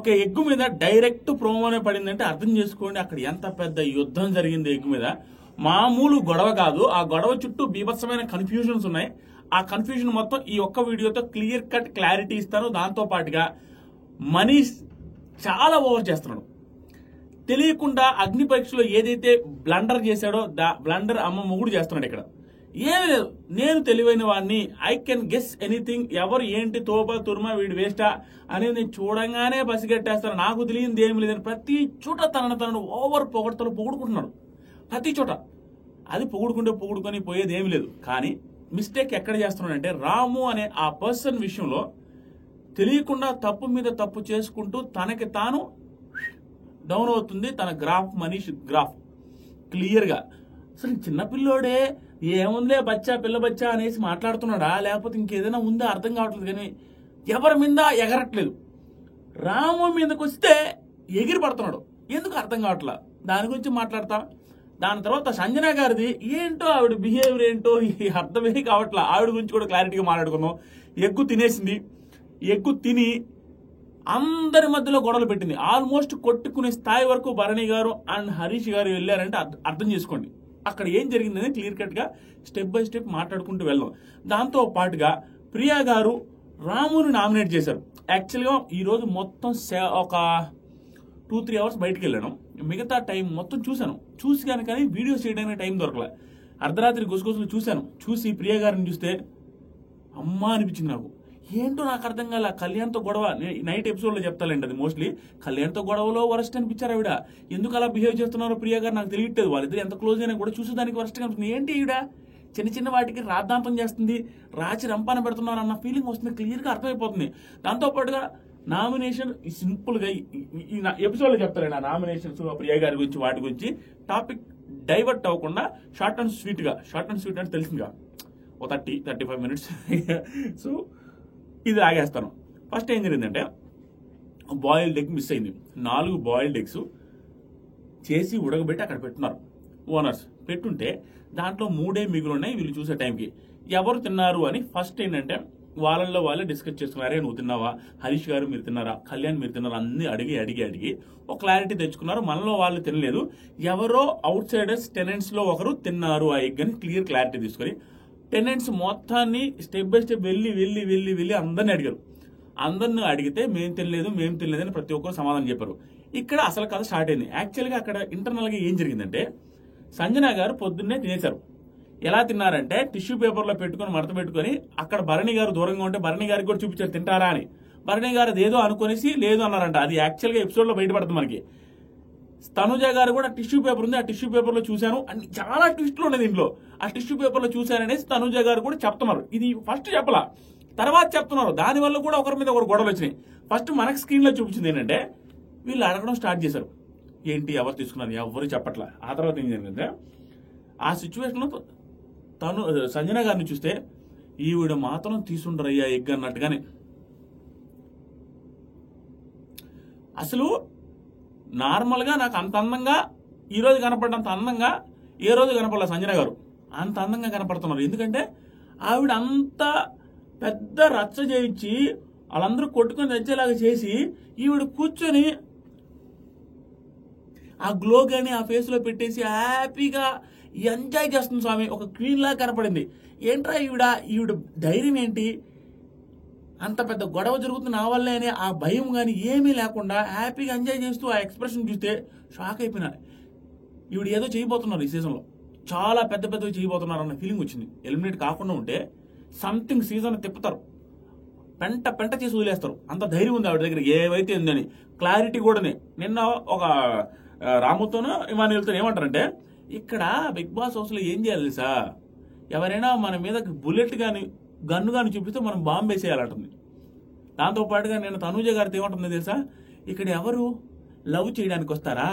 ఒక ఎగ్గు మీద డైరెక్ట్ ప్రోమోనే పడిందంటే అర్థం చేసుకోండి అక్కడ ఎంత పెద్ద యుద్ధం జరిగింది ఎగ్గు మీద. మామూలు గొడవ కాదు, ఆ గొడవ చుట్టూ బీభత్సమైన కన్ఫ్యూజన్స్ ఉన్నాయి. ఆ కన్ఫ్యూజన్ మొత్తం ఈ ఒక్క వీడియోతో క్లియర్ కట్ క్లారిటీ ఇస్తాను. దాంతో పాటుగా మనీష్ చాలా ఓవర్ చేస్తున్నాడు. తెలియకుండా అగ్ని పరీక్షలో ఏదైతే బ్లండర్ చేశాడో బ్లండర్ అమ్మ మొగుడు చేస్తున్నాడు. ఇక్కడ ఏమి లేదు, నేను తెలివైన వాడిని, ఐ కెన్ గెస్ ఎనీథింగ్, ఎవరు ఏంటి తోప తుర్మ వీడు వేస్టా అనేది నేను చూడంగానే పసిగట్టేస్తాను, నాకు తెలియదు ఏమి లేదని ప్రతి చోట తనను ఓవర్ పొగుడుకుంటున్నాడు. ప్రతి చోట అది పొగుడుకొని పోయేది ఏమి లేదు. కానీ మిస్టేక్ ఎక్కడ చేస్తున్నాడంటే రాము అనే ఆ పర్సన్ విషయంలో తెలియకుండా తప్పు మీద తప్పు చేసుకుంటూ తనకి తాను డౌన్ అవుతుంది తన గ్రాఫ్, మనీష్ గ్రాఫ్ క్లియర్గా. అసలు చిన్నపిల్లోడే ఏముందే పిల్ల బచ్చా అనేసి మాట్లాడుతున్నాడా, లేకపోతే ఇంకేదైనా ఉందా అర్థం కావట్లేదు. కానీ ఎవరి మీద ఎగరట్లేదు. రాము మీదకి వస్తే ఎగిరి పడుతున్నాడు, ఎందుకు అర్థం కావట్లా. దాని గురించి మాట్లాడతా. దాని తర్వాత సంజన గారిది ఏంటో, ఆవిడ బిహేవియర్ ఏంటో అర్థమే కావట్లా. ఆవిడ గురించి కూడా క్లారిటీగా మాట్లాడుకున్నాం. ఎగ్గు తినేసింది, ఎగ్గు తిని అందరి మధ్యలో గొడవలు పెట్టింది. ఆల్మోస్ట్ కొట్టుకునే స్థాయి వరకు భరణి గారు అండ్ హరీష్ గారు వెళ్ళారంటే అర్థం చేసుకోండి అక్కడ ఏం జరిగిందని క్లియర్ కట్ గా స్టెప్ బై స్టెప్ మాట్లాడుకుంటూ వెళ్దాం. దాంతో పాటుగా ప్రియా గారు రాముని నామినేట్ చేశారు. యాక్చువల్గా ఈ రోజు మొత్తం ఒక 2-3 అవర్స్ బయటకు వెళ్ళాను. మిగతా టైం మొత్తం చూసాను కానీ వీడియోస్ చేయడానికి టైం దొరకలే. అర్ధరాత్రి గుసగుసలు చూసి ప్రియా గారిని చూస్తే అమ్మా అనిపించింది నాకు. ఏంటో నాకు అర్థం కాల. కళ్యాణ్తో గొడవ నైట్ ఎపిసోడ్ లో చెప్తాలండి, అది మోస్ట్లీ కళ్యాణ్తో గొడవలో వరస్ట్ అనిపించారు ఆవిడ. ఎందుకు అలా బిహేవ్ చేస్తున్నారో ప్రియా గారు నాకు తెలియట్లేదు. వాళ్ళిద్దరు ఎంత క్లోజ్ అయినా కూడా చూసేదానికి వరస్ట్ కనిపిస్తుంది. ఏంటి ఈవిడ చిన్న వాటికి రాద్ధాంతం చేస్తుంది, రాచి రంపాన పెడుతున్నారు అన్న ఫీలింగ్ వస్తుంది, క్లియర్ గా అర్థమైపోతుంది. దాంతో పాటుగా నామినేషన్ సింపుల్ గా ఈ ఎపిసోడ్ లో చెప్తారండి. ఆ నామినేషన్స్ ప్రియా గారి గురించి వాటి గురించి టాపిక్ డైవర్ట్ అవ్వకుండా షార్ట్ అండ్ స్వీట్ అంటే తెలిసిందిగా ఓ 30-35 మినిట్స్. సో ఇది ఆగేస్తాను. ఫస్ట్ ఏం జరిగిందంటే బాయిల్డ్ ఎగ్ మిస్ అయింది. 4 బాయిల్డ్ ఎగ్స్ చేసి ఉడకబెట్టి అక్కడ పెట్టున్నారు ఓనర్స్. పెట్టుంటే దాంట్లో 3 మిగులు ఉన్నాయి. వీళ్ళు చూసే టైంకి ఎవరు తిన్నారు అని ఫస్ట్ ఏంటంటే వాళ్ళల్లో వాళ్ళే డిస్కస్ చేస్తున్నారే, నువ్వు తిన్నావా, హరీష్ గారు మీరు తిన్నారా, కళ్యాణ్ మీరు తిన్నారా, అన్ని అడిగి ఒక క్లారిటీ తెచ్చుకున్నారు. మనలో వాళ్ళు తినలేదు, ఎవరో అవుట్ సైడర్స్ టెనెంట్స్ లో ఒకరు తిన్నారు ఆ ఎగ్ అని క్లియర్ క్లారిటీ తీసుకొని టెనెంట్స్ మొత్తాన్ని స్టెప్ బై స్టెప్ వెళ్ళి అందరిని అడిగారు. అందరిని అడిగితే మేము తినలేదు అని ప్రతి ఒక్కరు సమాధానం చెప్పారు. ఇక్కడ అసలు కథ స్టార్ట్ అయింది. యాక్చువల్గా అక్కడ ఇంటర్నల్ గా ఏం జరిగిందంటే సంజన గారు పొద్దున్నే తినేశారు. ఎలా తిన్నారంటే టిష్యూ పేపర్ లో పెట్టుకుని మడత పెట్టుకుని అక్కడ భరణి గారు దూరంగా ఉంటే భరణి గారికి కూడా చూపించారు తింటారా అని. భరణి గారు అదేదో అనుకునేసి లేదు అన్నారంట. అది యాక్చువల్గా ఎపిసోడ్ లో బయటపడుతుంది మనకి. తనుజ గారు కూడా టిష్యూ పేపర్ ఉంది, ఆ టిష్యూ పేపర్ లో చూశాను అని చాలా ట్విస్ట్లు ఉన్నాయి దీంట్లో. ఆ టిష్యూ పేపర్ లో చూశారనేసి తనుజ గారు కూడా చెప్తున్నారు. ఇది ఫస్ట్ చెప్పలా, తర్వాత చెప్తున్నారు. దానివల్ల కూడా ఒకరి మీద ఒకరు గొడవలు వచ్చినాయి. ఫస్ట్ మనకు స్క్రీన్ లో చూపించింది ఏంటంటే వీళ్ళు అడగడం స్టార్ట్ చేశారు, ఏంటి ఎవరు తీసుకున్నారు, ఎవరు చెప్పట్లా. ఆ తర్వాత ఏం జరిగిందంటే ఆ సిచ్యువేషన్ లో సంజన గారిని చూస్తే ఈవిడ మాత్రం తీసుండరయ్యా ఎగ్ అన్నట్టుగానే. అసలు నార్మల్ గా నాకు అంత అందంగా ఈ రోజు కనపడినంత అందంగా ఏ రోజు కనపడలే సంజన గారు. అంత అందంగా కనపడుతున్నారు. ఎందుకంటే ఆవిడ అంత పెద్ద రచ్చ చేయించి వాళ్ళందరూ కొట్టుకొని తెచ్చేలాగా చేసి ఈవిడ కూర్చొని ఆ గ్లో గాని ఆ ఫేస్ లో పెట్టేసి హ్యాపీగా ఎంజాయ్ చేస్తుంది స్వామి. ఒక క్వీన్ లాగా కనపడింది. ఏంట్రా ఈవిడ ధైర్యం ఏంటి, అంత పెద్ద గొడవ జరుగుతుంది నా వల్లే అని ఆ భయం కానీ ఏమీ లేకుండా హ్యాపీగా ఎంజాయ్ చేస్తూ ఆ ఎక్స్ప్రెషన్ చూస్తే షాక్ అయిపోయినా. ఈవిడ ఏదో చేయబోతున్నారు ఈ సీజన్లో, చాలా పెద్దవి చేయబోతున్నారు అన్న ఫీలింగ్ వచ్చింది. ఎలిమినేట్ కాకుండా ఉంటే సంథింగ్ సీజన్ తిప్పుతారు, పెంట చేసి వదిలేస్తారు. అంత ధైర్యం ఉంది ఆవిడ దగ్గర ఏవైతే ఉందని. క్లారిటీ కూడానే నిన్న ఒక రాముతోనూ ఇమానుయల్తో ఏమంటారంటే ఇక్కడ బిగ్ బాస్ హౌస్ లో ఏం చేయాలి తెలుసా, ఎవరైనా మన మీద బుల్లెట్ గాని గన్ను గాని చూపిస్తే మనం బాంబు వేసేయాలంటుంది. దాంతో పాటుగా నేను తనూజ గారితో ఏమంటుంది తెలుసా, ఇక్కడ ఎవరు లవ్ చేయడానికి వస్తారా,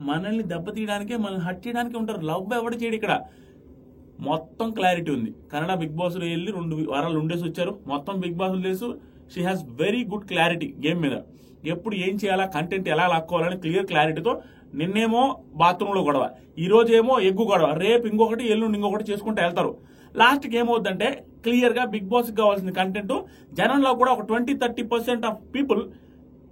మనల్ని దెబ్బతీయడానికే మనల్ని హట్ చేయడానికి ఉంటారు, లవ్ ఎవడు చేయడు ఇక్కడ. మొత్తం క్లారిటీ ఉంది. కన్నడ బిగ్ బాస్ లో వెళ్ళి 2 వారాలు ఉండేసి వచ్చారు. మొత్తం బిగ్ బాస్ తెలుసు. She has very good clarity game మీద, ఎప్పుడు ఏం చేయాలా, కంటెంట్ ఎలా లాక్కోవాలని క్లియర్ క్లారిటీతో. నిన్నేమో బాత్రూమ్ లో గొడవ, ఈ రోజు ఏమో ఎగ్గు గొడవ, రేపు ఇంకొకటి, ఎల్లుండి ఇంకొకటి చేసుకుంటూ వెళ్తారు. లాస్ట్ కి ఏమవుతుందంటే క్లియర్ గా బిగ్ బాస్ కావాల్సిన కంటెంట్ జనంలో కూడా ఒక 20-30% ఆఫ్ పీపుల్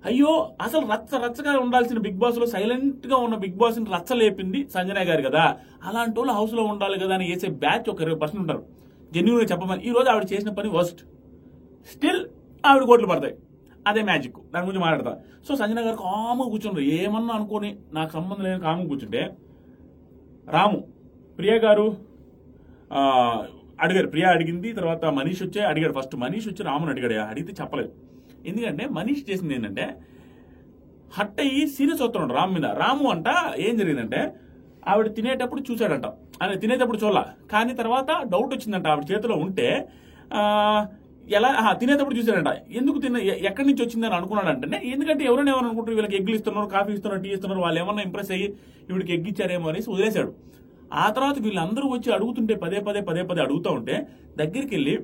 అయ్యో అసలు రచ్చగా ఉండాల్సిన బిగ్ బాస్ లో సైలెంట్ గా ఉన్న బిగ్ బాస్ ని రచ్చలేపింది సంజన గారు కదా, అలాంటి వాళ్ళు హౌస్ లో ఉండాలి కదా అని వేసే బ్యాచ్ ఒక 20% ఉంటారు. జెన్యున్ గా చెప్పమని ఈ రోజు ఆవిడ చేసిన పని వర్స్ట్, స్టిల్ ఆవిడ కోట్లు పడతాయి. అదే మ్యాజిక్, దాని గురించి మాట్లాడతా. సో సంజన గారు కాముగా కూర్చున్నారు, ఏమన్నా అనుకోని నాకు సంబంధం లేని కాముగా కూర్చుంటే రాము ప్రియా గారు అడిగారు. ప్రియా అడిగింది, తర్వాత మనీష్ వచ్చే అడిగాడు. ఫస్ట్ మనీష్ వచ్చి రాముని అడిగాడు, అడిగితే చెప్పలేదు. ఎందుకంటే మనీష్ చేసింది ఏంటంటే హట్ అయ్యి సీరియస్ అవుతున్నాడు రాము మీద. రాము అంట ఏం జరిగిందంటే ఆవిడ తినేటప్పుడు చూశాడంట, ఆయన తినేటప్పుడు చూడాల, కానీ తర్వాత డౌట్ వచ్చిందంట ఆవిడ చేతిలో ఉంటే ఎలా తినేటప్పుడు చూశాడంట. ఎందుకు ఎక్కడి నుంచి వచ్చిందని అనుకున్నాడంటే, ఎందుకంటే ఎవరైనా ఏమని అనుకుంటారు, వీళ్ళకి ఎగ్గులు ఇస్తున్నారు, కాఫీ ఇస్తున్నారు, టీ ఇస్తున్నారు, వాళ్ళు ఏమన్నా ఇంప్రెస్ అయ్యి ఈవిడికి ఎగ్గు ఇచ్చారేమో అనేసి వదిలేశాడు. ఆ తర్వాత వీళ్ళందరూ వచ్చి అడుగుతుంటే పదే పదే అడుగుతూ ఉంటే దగ్గరికి వెళ్ళి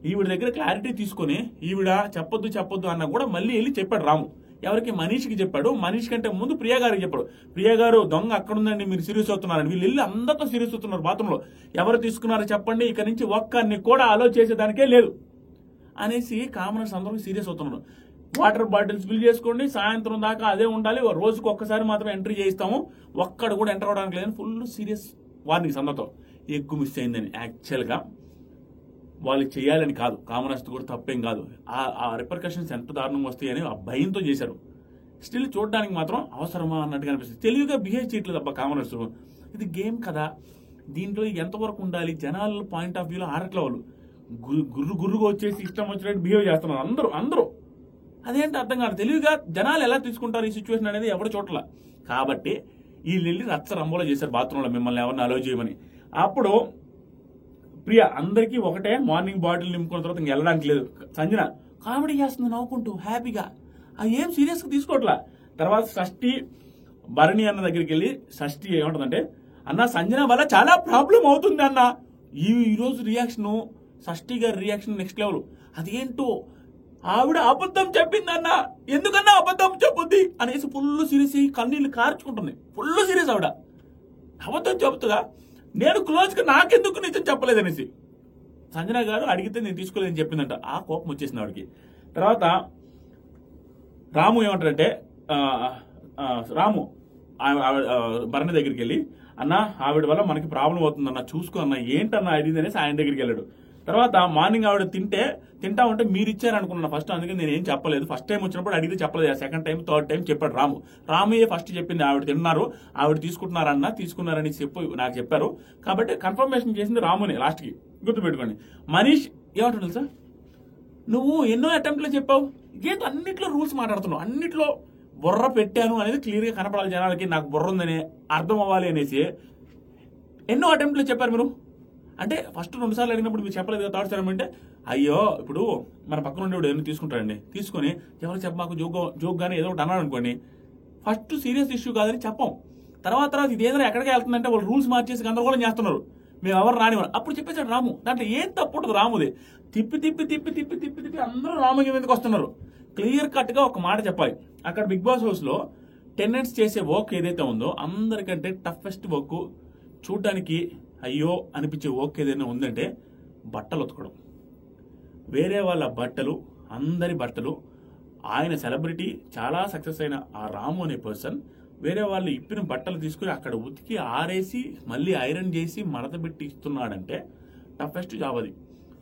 ఈవిడ దగ్గర క్లారిటీ తీసుకుని ఈవిడ చెప్పొద్దు అన్న కూడా మళ్ళీ వెళ్ళి చెప్పాడు రాము. ఎవరికి? మనీష్కి చెప్పాడు. మనీష్ కంటే ముందు ప్రియా గారికి చెప్పాడు. ప్రియా గారు దొంగ అక్కడ ఉందండి, మీరు సీరియస్ అవుతున్నారని. వీళ్ళు వెళ్ళి అందరితో సీరియస్ అవుతున్నారు బాత్రూంలో. ఎవరు తీసుకున్నారో చెప్పండి, ఇక నుంచి ఒక్కరిని కూడా అలో చేసేదానికే లేదు అనేసి కామనర్స్ అందరూ సీరియస్ అవుతున్నారు. వాటర్ బాటిల్స్ ఫిల్ చేసుకోండి, సాయంత్రం దాకా అదే ఉండాలి, రోజుకు ఒక్కసారి మాత్రం ఎంట్రీ చేయిస్తాము, ఒక్కడు కూడా ఎంటర్ అవడానికి లేదని ఫుల్ సీరియస్ వార్నింగ్స్ అందరితో. ఎగ్గు మిస్ అయిందని యాక్చువల్గా వాళ్ళు చేయాలని కాదు, కామనర్స్ కూడా తప్పేం కాదు. ఆ రిపర్కషన్స్ ఎంత దారుణంగా వస్తాయని ఆ భయంతో చేశారు. స్టిల్ చూడడానికి మాత్రం అవసరమా అన్నట్టుగా అనిపిస్తుంది. తెలివిగా బిహేవ్ చేయట్లేదు అబ్బా కామనర్స్. ఇది గేమ్ కదా, దీంట్లో ఎంతవరకు ఉండాలి, జనాల పాయింట్ ఆఫ్ వ్యూలో ఆడట్ల వాళ్ళు గుర్రుగా వచ్చేసి ఇష్టం వచ్చినట్టు బిహేవ్ చేస్తున్నారు అందరూ. అదేంటి అర్థం కాదు. తెలివిగా జనాలు ఎలా తీసుకుంటారు ఈ సిచ్యువేషన్ అనేది ఎవరు చూడట్ల. కాబట్టి వీళ్ళు వెళ్ళి రచ్చ రంబోలో చేశారు బాత్రూంలో, మిమ్మల్ని ఎవరిని అలో చేయమని. అప్పుడు ప్రియ అందరికీ ఒకటే మార్నింగ్ బాటిల్ నింపుకున్న తర్వాత ఇంక వెళ్ళడానికి లేదు. సంజన కామెడీ చేస్తుంది నవ్వుకుంటూ హ్యాపీగా, అది ఏం సీరియస్ గా తీసుకోవట్లా. తర్వాత షష్ఠి భరణి అన్న దగ్గరికి వెళ్ళి షష్ఠి ఏమంటుందంటే, అన్న సంజన వల్ల చాలా ప్రాబ్లం అవుతుంది అన్న. ఈ రోజు రియాక్షన్ షష్ఠి గారి రియాక్షన్ నెక్స్ట్ లెవెల్. అదేంటో ఆవిడ అబద్ధం చెప్పిందన్న, ఎందుకన్నా అబద్ధం చెప్పుద్ది అనేసి ఫుల్ సీరియస్ అయ్యి కన్నీళ్లు కార్చుకుంటుంది. ఫుల్ సీరియస్ ఆవిడ. అబద్ధం చెబుతుందా, నేను క్లోజ్ గా నాకెందుకు నిజం చెప్పలేదనేసి. సంజన గారు అడిగితే నేను తీసుకోలేదని చెప్పిందంట. ఆ కోపం వచ్చేసింది ఆవిడకి. తర్వాత రాము ఏమంటారంటే, రాము భరణి దగ్గరికి వెళ్ళి, అన్న ఆవిడ వల్ల మనకి ప్రాబ్లం అవుతుందన్న, చూసుకో అన్న, ఏంటన్నా అది అనేసి ఆయన దగ్గరికి వెళ్ళాడు. తర్వాత మార్నింగ్ ఆవిడ తింటా ఉంటే మీరు ఇచ్చారనుకున్నాను ఫస్ట్, అందుకని నేను ఏం చెప్పలేదు. ఫస్ట్ టైం వచ్చినప్పుడు అడిగితే చెప్పలేదు, సెకండ్ టైం థర్డ్ టైం చెప్పాడు రాము. రామయ్య ఫస్ట్ చెప్పింది ఆవిడ తిన్నారు, ఆవిడ తీసుకుంటున్నారన్న, తీసుకున్నారని నాకు చెప్పారు. కాబట్టి కన్ఫర్మేషన్ చేసింది రాముని లాస్ట్కి, గుర్తుపెట్టుకోండి. మనీష్ ఏమంటున్నాడు సార్, నువ్వు ఎన్నో అటెంప్ట్లో చెప్పావు, ఏంటో అన్నిట్లో రూల్స్ మాట్లాడుతున్నావు, అన్నిట్లో బుర్ర పెట్టాను అనేది క్లియర్గా కనపడాలి జనాలకి, నాకు బుర్ర ఉందని అర్థం అవ్వాలి అనేసి ఎన్నో అటెంప్ట్లో చెప్పారు మీరు. అంటే ఫస్ట్ 2 సార్లు అడిగినప్పుడు మీరు చెప్పలేదు కదా, థర్డ్ సార్ అంటే అయ్యో ఇప్పుడు మన పక్కన ఉండేవాడు ఏమైనా తీసుకుంటాడండి, తీసుకొని ఎవరు మాకు జోక్గానే ఏదో ఒకటి అన్నాడు అనుకోండి, ఫస్ట్ సీరియస్ ఇష్యూ కాదని చెప్పాం. తర్వాత ఇది ఏదైనా ఎక్కడికి వెళ్తుందంటే వాళ్ళు రూల్స్ మార్చేసి గందరగోళం చేస్తున్నారు, మేము ఎవరు రానివ్వరు. అప్పుడు చెప్పేసాడు రాము. దాంట్లో ఏం తప్పు ఉంటుంది రాముది. తిప్పి అందరూ రాము మీదకి వస్తున్నారు. క్లియర్ కట్ గా ఒక మాట చెప్పాలి. అక్కడ బిగ్ బాస్ హౌస్ లో టెనెంట్స్ చేసే వర్క్ ఏదైతే ఉందో అందరికంటే టఫెస్ట్ వర్క్, చూడడానికి అయ్యో అనిపించే వర్క్ ఏదైనా ఉందంటే బట్టలు ఉతకడం. వేరే వాళ్ళ బట్టలు, అందరి బట్టలు, ఆయన సెలబ్రిటీ చాలా సక్సెస్ అయిన ఆ రాము అనే పర్సన్ వేరే వాళ్ళు ఇప్పిన బట్టలు తీసుకుని అక్కడ ఉతికి ఆరేసి మళ్ళీ ఐరన్ చేసి మడత పెట్టి ఇస్తున్నాడంటే టఫెస్ట్ జాబ్ అది.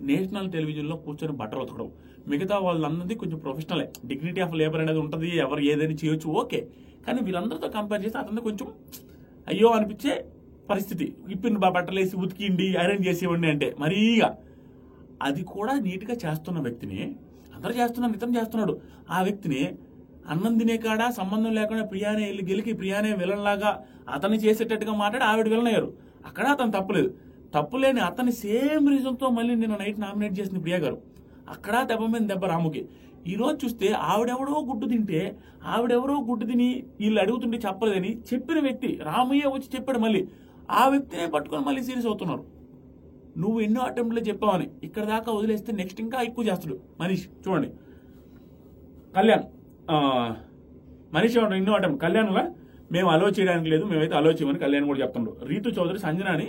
నేషనల్ టెలివిజన్లో కూర్చొని బట్టలు ఉతకడం. మిగతా వాళ్ళందరిది కొంచెం ప్రొఫెషనల్, డిగ్నిటీ ఆఫ్ లేబర్ అనేది ఉంటుంది, ఎవరు ఏదైనా చేయొచ్చు, ఓకే. కానీ వీళ్ళందరితో కంపేర్ చేస్తే అతను కొంచెం అయ్యో అనిపించే పరిస్థితి. ఇప్పిన బట్టలు వేసి ఉతికిండి ఐరన్ చేసేవండి అంటే మరీగా. అది కూడా నీట్గా చేస్తున్న వ్యక్తిని అందరూ చేస్తున్నారు, ఇతను చేస్తున్నాడు. ఆ వ్యక్తిని అన్నం తినే కాడ సంబంధం లేకుండా ప్రియానే వెళ్ళి గెలికి ప్రియానే విలన్లాగా అతన్ని చేసేటట్టుగా మాట్లాడి ఆవిడ విలనయ్యారు. అక్కడ అతను తప్పులేదు. తప్పులేని అతని సేమ్ రీజన్తో మళ్ళీ నేను నైట్ నామినేట్ చేసింది ప్రియా గారు. అక్కడ దెబ్బ మీద దెబ్బ రాముకి. ఈ రోజు చూస్తే ఆవిడెవరో గుడ్డు తింటే ఆవిడెవరో గుడ్డు తిని వీళ్ళు అడుగుతుంటే చెప్పలేదని చెప్పిన వ్యక్తి రామయ్య వచ్చి చెప్పాడు. మళ్ళీ ఆ వ్యక్తినే పట్టుకొని మళ్ళీ సీరియస్ అవుతున్నారు. నువ్వు ఎన్నో అటెంప్ట్లో చెప్పావని ఇక్కడ దాకా వదిలేస్తే నెక్స్ట్ ఇంకా ఎక్కువ చేస్తాడు మనీష్. చూడండి కళ్యాణ్, మనీష్ ఎన్నో అటెంప్ట్, కళ్యాణ్లా మేము అలో చేయడానికి లేదు, మేమైతే అలో చేయమని కళ్యాణ్ కూడా చెప్తున్నాడు. రీతు చౌదరి సంజనాని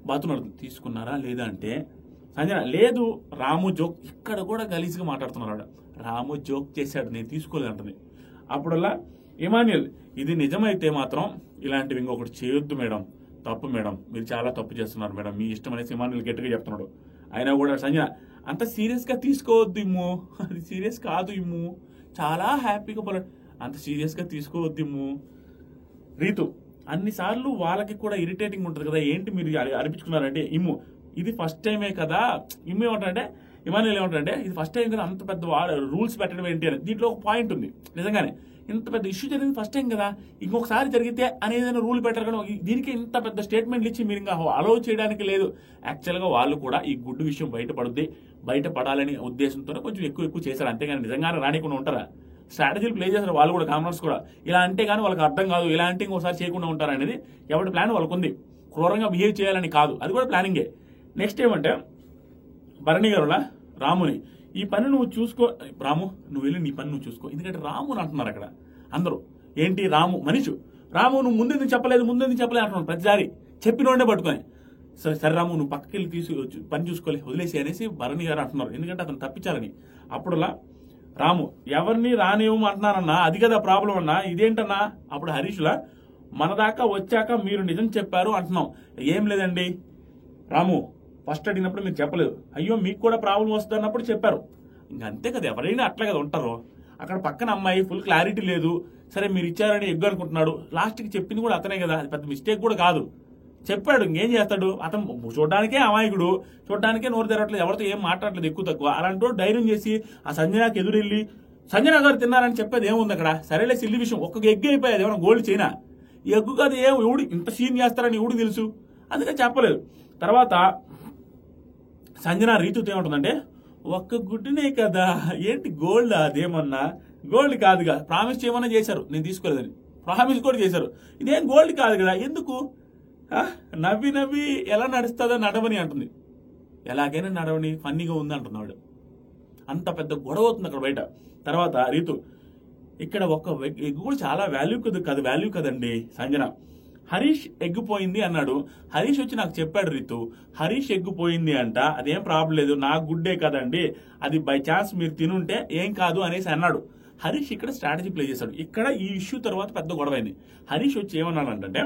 బాతున్నారు, తీసుకున్నారా లేదా అంటే సంజన లేదు, రాము జోక్. ఇక్కడ కూడా గలీజ్గా మాట్లాడుతున్నాడు. రాము జోక్ చేశాడు, నేను తీసుకోలేదు అంటుంది. అప్పుడల్లా ఇమాన్యుల్ ఇది నిజమైతే మాత్రం ఇలాంటివి ఇంకొకటి చేయొద్దు మేడం, తప్పు మేడం, మీరు చాలా తప్పు చేస్తున్నారు మేడం, మీ ఇష్టం అనేసి ఇమాన్యుల్ గట్టిగా చెప్తున్నాడు. అయినా కూడా సంజన అంత సీరియస్ గా తీసుకోవద్దు ఇమ్ము, అది సీరియస్ కాదు ఇమ్ము, చాలా హ్యాపీగా అంత సీరియస్ గా తీసుకోవద్దు ఇమ్ము. రీతు అన్నిసార్లు వాళ్ళకి కూడా ఇరిటేటింగ్ ఉంటుంది కదా, ఏంటి మీరు అనిపించుకున్నారంటే ఇమ్ము ఇది ఫస్ట్ టైమే కదా, ఇమ్ము ఏమంటారంటే ఇమాన్యుల్ ఏమంటారంటే ఇది ఫస్ట్ టైం కదా అంత పెద్ద రూల్స్ పెట్టడం ఏంటి అని. దీంట్లో ఒక పాయింట్ ఉంది, నిజంగానే ఇంత పెద్ద ఇష్యూ జరిగింది ఫస్ట్ టైం కదా, ఇంకొకసారి జరిగితే అనేది రూల్ పెట్టరు కానీ దీనికి ఇంత పెద్ద స్టేట్మెంట్లు ఇచ్చి మీరు ఇంకా అలౌ చేయడానికి లేదు. యాక్చువల్గా వాళ్ళు కూడా ఈ గుడ్డు విషయం బయటపడాలనే ఉద్దేశంతో కొంచెం ఎక్కువ చేశారు, అంతేగాని నిజంగానే రానికుండా ఉంటారా? స్ట్రాటజీలు ప్లే చేశారు వాళ్ళు కూడా, కామనర్స్ కూడా. ఇలా అంటే కానీ వాళ్ళకి అర్థం కాదు, ఇలా అంటే ఇంకోసారి చేయకుండా ఉంటారు అనేది ఎవరి ప్లాన్ వాళ్ళకు ఉంది. క్రూరంగా బిహేవ్ చేయాలని కాదు, అది కూడా ప్లానింగే. నెక్స్ట్ ఏమంటే భరణి గారులా రాముని ఈ పని నువ్వు చూసుకో, రాము నువ్వు వెళ్ళి నీ పని నువ్వు చూసుకో, ఎందుకంటే రాముని అంటున్నారు అక్కడ అందరూ. ఏంటి రాము మనిషి, రాము నువ్వు ముందెందుకు చెప్పలేదు అంటున్నాను ప్రతిసారి, చెప్పినోడే పట్టుకొని. సరే రాము నువ్వు పక్కకి వెళ్ళి పని చూసుకోలే వదిలేసి అనేసి భరణి గారు అంటున్నారు, ఎందుకంటే అతను తప్పించాలని. అప్పుడులా రాము ఎవరిని రానివ్వము అంటున్నారన్నా, అది కదా ప్రాబ్లం అన్నా, ఇదేంటన్నా? అప్పుడు హరీష్లా మన దాకా వచ్చాక మీరు నిజం చెప్పారు అంటున్నాం. ఏం లేదండి రాము, ఫస్ట్ అడిగినప్పుడు మీరు చెప్పలేదు, అయ్యో మీకు కూడా ప్రాబ్లం వస్తుంది అన్నప్పుడు చెప్పారు. ఇంకా అంతే కదా, ఎవరైనా అట్లా కదా ఉంటారు. అక్కడ పక్కన అమ్మాయి ఫుల్ క్లారిటీ లేదు, సరే మీరు ఇచ్చారని ఎగ్గు అనుకుంటున్నాడు, లాస్ట్కి చెప్పింది కూడా అతనే కదా, అది పెద్ద మిస్టేక్ కూడా కాదు. చెప్పాడు, ఇంకేం చేస్తాడు అతను, చూడడానికే అమాయకుడు, చూడడానికే నోరు తెరవట్లేదు, ఎవరితో ఏం మాట్లాడలేదు ఎక్కువ తక్కువ. అలాంటి ధైర్యం చేసి ఆ సంజనాకి ఎదురెళ్ళి సంజన గారు తిన్నారని చెప్పేది ఏముంది అక్కడ? సరేలే సిల్లి విషయం, ఒక్క ఎగ్గు అయిపోయాది, ఏమైనా గోల్డ్ చైనా ఈ ఎగ్గు కాదు, ఎవడు ఇంత సీన్ చేస్తారని ఎవడు తెలుసు, అందుకని చెప్పలేదు. తర్వాత సంజన రీతుతో ఏమంటుందంటే ఒక్క గుడ్డునే కదా, ఏంటి గోల్డ్, అదేమన్నా గోల్డ్ కాదుగా, ప్రామిస్ చేయమన్నా చేశారు నేను తీసుకోలేదని, ప్రామిస్ కూడా చేశారు, ఇదేం గోల్డ్ కాదు కదా, ఎందుకు నవ్వి ఎలా నడుస్తుందో నడవని అంటుంది. ఎలాగైనా నడవని, ఫన్నీగా ఉంది అంటున్నాడు. అంత పెద్ద గొడవ అవుతుంది అక్కడ బయట. తర్వాత రీతు ఇక్కడ ఒక ఎగ్గు కూడా చాలా వాల్యూ కదండి సంజన. హరీష్ ఎగ్గు పోయింది అన్నాడు, హరీష్ వచ్చి నాకు చెప్పాడు రీతు, హరీష్ ఎగ్గు పోయింది అంట, అదేం ప్రాబ్లం లేదు, నా గుడ్డే కదండి, అది బై ఛాన్స్ మీరు తినుంటే ఏం కాదు అనేసి అన్నాడు. హరీష్ ఇక్కడ స్ట్రాటజీ ప్లే చేశాడు. ఇక్కడ ఈ ఇష్యూ తర్వాత పెద్ద గొడవ అయింది. హరీష్ వచ్చి ఏమన్నాడంటే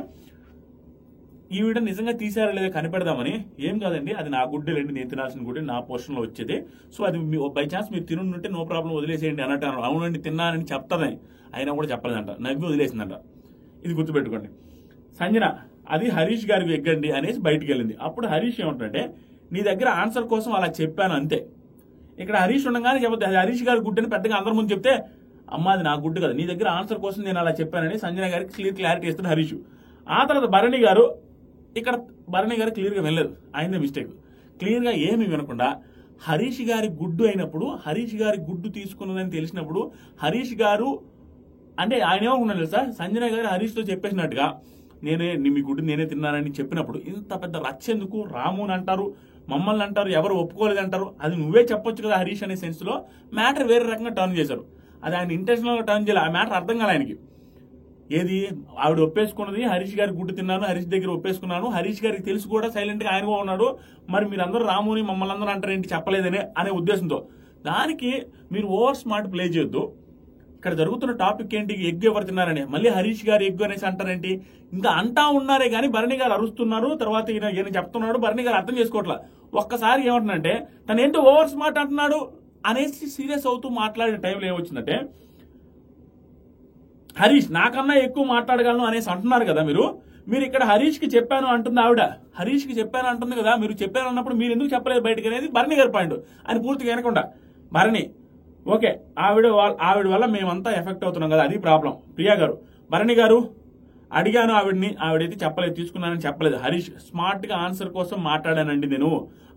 ఈవిడ నిజంగా తీసారా లేదా కనిపెడదామని, ఏం కాదండి అది నా గుడ్డేలేండి, నేను తినాల్సిన గుడ్డే, నా పోర్షన్ లో వచ్చేది, సో అది బై ఛాన్స్ మీరు తినుంటే నో ప్రాబ్లం వదిలేసేయండి అన్నట్టు. అవునండి తిన్నానని చెప్తాదని, అయినా కూడా చెప్పలేదంట, నవ్వి వదిలేసిందంట. ఇది గుర్తుపెట్టుకోండి. సంజన అది హరీష్ గారికి ఎగ్గండి అనేసి బయటికి వెళ్ళింది. అప్పుడు హరీష్ ఏమంటాడంటే నీ దగ్గర ఆన్సర్ కోసం అలా చెప్పాను అంతే. ఇక్కడ హరీష్ ఉండగానే చెప్పదు, హరీష్ గారి గుడ్డని పెద్దగా అందరి ముందు చెప్తే అమ్మ అది నా గుడ్డు కదా, నీ దగ్గర ఆన్సర్ కోసం నేను అలా చెప్పానని సంజన గారికి క్లారిటీ ఇస్తాడు హరీష్. ఆ తర్వాత భరణి గారు క్లియర్ గా వెళ్ళలేదు, ఆయనే మిస్టేక్. క్లియర్ గా ఏమి వినకుండా హరీష్ గారి గుడ్డు అయినప్పుడు, హరీష్ గారి గుడ్డు తీసుకున్నదని తెలిసినప్పుడు హరీష్ గారు అంటే ఆయన ఏమనుకున్నాడు తెలుసా, సంజన గారు హరీష్ తో చెప్పేసినట్టుగా మీ గుడ్డు నేనే తిన్నానని చెప్పినప్పుడు ఇంత పెద్ద రచ్చెందుకు, రాముని అంటారు, మమ్మల్ని అంటారు, ఎవరు ఒప్పుకోలేదు అంటారు, అది నువ్వే చెప్పొచ్చు కదా హరీష్ అనే సెన్స్ లో మ్యాటర్ వేరే రకంగా టర్న్ చేశారు. అది ఆయన ఇంటెన్షనల్ గా టర్న్ చేయాలి, ఆ మ్యాటర్ అర్థం కాలే ఆయనకి. ఏది ఆవిడ ఒప్పేసుకున్నది, హరీష్ గారికి గుడ్డు తిన్నాను, హరీష్ దగ్గర ఒప్పేసుకున్నాను, హరీష్ గారికి తెలుసు కూడా సైలెంట్ గా ఆయనగా ఉన్నాడు, మరి మీరందరూ రాముని మమ్మల్ని అందరూ అంటారేంటి చెప్పలేదనే అనే ఉద్దేశంతో. దానికి మీరు ఓవర్ స్మార్ట్ ప్లే చేయొద్దు. ఇక్కడ జరుగుతున్న టాపిక్ ఏంటి, ఎగ్గు ఎవరు తిన్నారని, మళ్ళీ హరీష్ గారు ఎగ్గు అనేసి అంటారేంటి, ఇంకా అంటా ఉన్నారే కానీ భరణి గారు అరుస్తున్నారు, తర్వాత ఈయన చెప్తున్నాడు, భరణి గారు అర్థం చేసుకోవట్లా. ఒక్కసారి ఏమంటున్నాడంటే తను ఏంటో ఓవర్ స్మార్ట్ అంటున్నాడు అనేసి సీరియస్ అవుతూ మాట్లాడిన టైంలో ఏమొచ్చిందంటే హరీష్ నాకన్నా ఎక్కువ మాట్లాడగలను అనేసి అంటున్నారు కదా మీరు ఇక్కడ హరీష్ కి చెప్పాను అంటుంది ఆవిడ, హరీష్ కి చెప్పాను అంటుంది కదా, మీరు చెప్పాను అన్నప్పుడు మీరు ఎందుకు చెప్పలేదు బయటకు అనేది భరణి గారి పాయింట్. ఆయన పూర్తిగా వినకుండా భరణి ఓకే ఆవిడ వల్ల మేమంతా ఎఫెక్ట్ అవుతున్నాం కదా, అది ప్రాబ్లం. ప్రియా గారు భరణి గారు అడిగాను ఆవిడైతే చెప్పలేదు, తీసుకున్నానని చెప్పలేదు. హరీష్ స్మార్ట్ గా ఆన్సర్ కోసం మాట్లాడానండి, నేను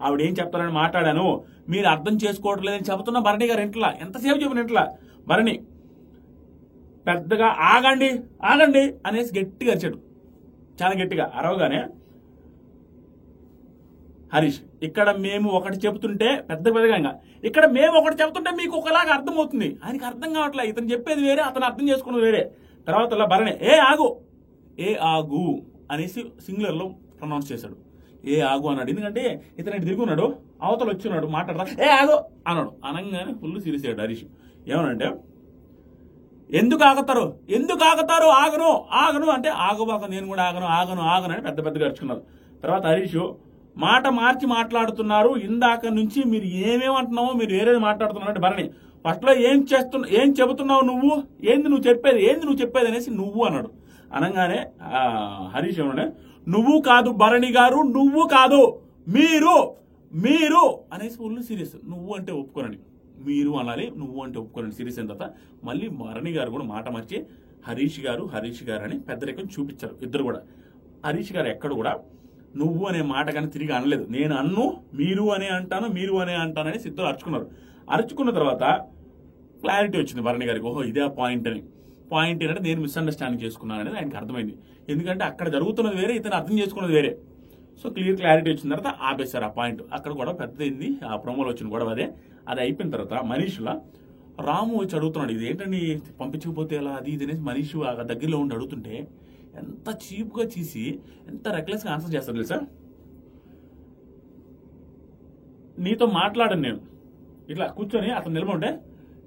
ఆవిడ ఏం చెప్తారని మాట్లాడాను, మీరు అర్థం చేసుకోవట్లేదని చెబుతున్నా భరణి గారు ఇంట్లా ఎంతసేపు చెప్పిన ఇంట్లా. భరణి పెద్దగా ఆగండి అనేసి గట్టిగా అరిచాడు, చాలా గట్టిగా అరవగానే హరీష్ ఇక్కడ మేము ఒకటి చెబుతుంటే పెద్దగా ఇక్కడ మేము ఒకటి చెబుతుంటే మీకు ఒకలాగా అర్థం అవుతుంది, ఆయనకి అర్థం కావట్లే, ఇతను చెప్పేది వేరే అతను అర్థం చేసుకున్నది వేరే. తర్వాత భరణి ఏ ఆగు అనేసి సింగులర్ లో ప్రొనౌన్స్ చేశాడు, ఏ ఆగు అన్నాడు. ఎందుకంటే ఇతను ఇటు తిరుగున్నాడు, అవతల వచ్చిన్నాడు, మాట్లాడరా ఏ ఆగు అన్నాడు. అనగానే ఫుల్ సీరియస్ అయ్యాడు హరీష్. ఏమనంటే ఎందుకు ఆగుతారు ఆగను ఆగను అంటే ఆగుబాక నేను కూడా ఆగను అని పెద్ద పెద్దగా అరుచుకున్నారు. తర్వాత హరీష్ మాట మార్చి మాట్లాడుతున్నారు, ఇందాక నుంచి మీరు ఏమేమంటున్నావో మీరు వేరేది మాట్లాడుతున్నారు అంటే భరణి ఫస్ట్ లో ఏం చెబుతున్నావు నువ్వు, ఏంది నువ్వు చెప్పేది అనేసి నువ్వు అన్నాడు. అనగానే హరీష్ ఏమన్నా నువ్వు కాదు భరణి గారు, నువ్వు కాదు మీరు అనేసి ఫుల్ సీరియస్. నువ్వు అంటే ఒప్పుకోనండి, మీరు అనాలి, నువ్వు అంటే ఒప్పుకోనండి సీరియస్ అయిన తర్వాత మళ్ళీ భరణి గారు కూడా మాట మార్చి హరీష్ గారు అని పెద్దరికం చూపించారు ఇద్దరు కూడా. హరీష్ గారు ఎక్కడ కూడా నువ్వు అనే మాట కానీ తిరిగి అనలేదు. నేను అన్ను మీరు అనే అంటానని ఇద్దరు అరుచుకున్న తర్వాత క్లారిటీ వచ్చింది భరణి గారికి. ఓహో ఇదే పాయింట్ ఏంటంటే నేను మిస్అండర్స్టాండింగ్ చేసుకున్నాను అనేది ఆయనకి అర్థమైంది. ఎందుకంటే అక్కడ జరుగుతున్నది వేరే, ఇతను అర్థం చేసుకున్నది వేరే. సో క్లారిటీ వచ్చిన తర్వాత ఆపేశారు ఆ పాయింట్. అక్కడ కూడా పెద్దయింది ఆ ప్రోమోలో వచ్చిన గొడవ అది అయిపోయిన తర్వాత మనీష్లా రాము వచ్చి అడుగుతున్నాడు, ఇది ఏంటండి పంపించకపోతే ఎలా అది ఇది అనేసి మనీష్ దగ్గరలో ఉండి అడుగుతుంటే ఎంత చీప్గా చేసి ఎంత రెక్లెస్గా ఆన్సర్ చేస్తారు తెలుసా. నీతో మాట్లాడను నేను, ఇట్లా కూర్చొని అతను నిలబడి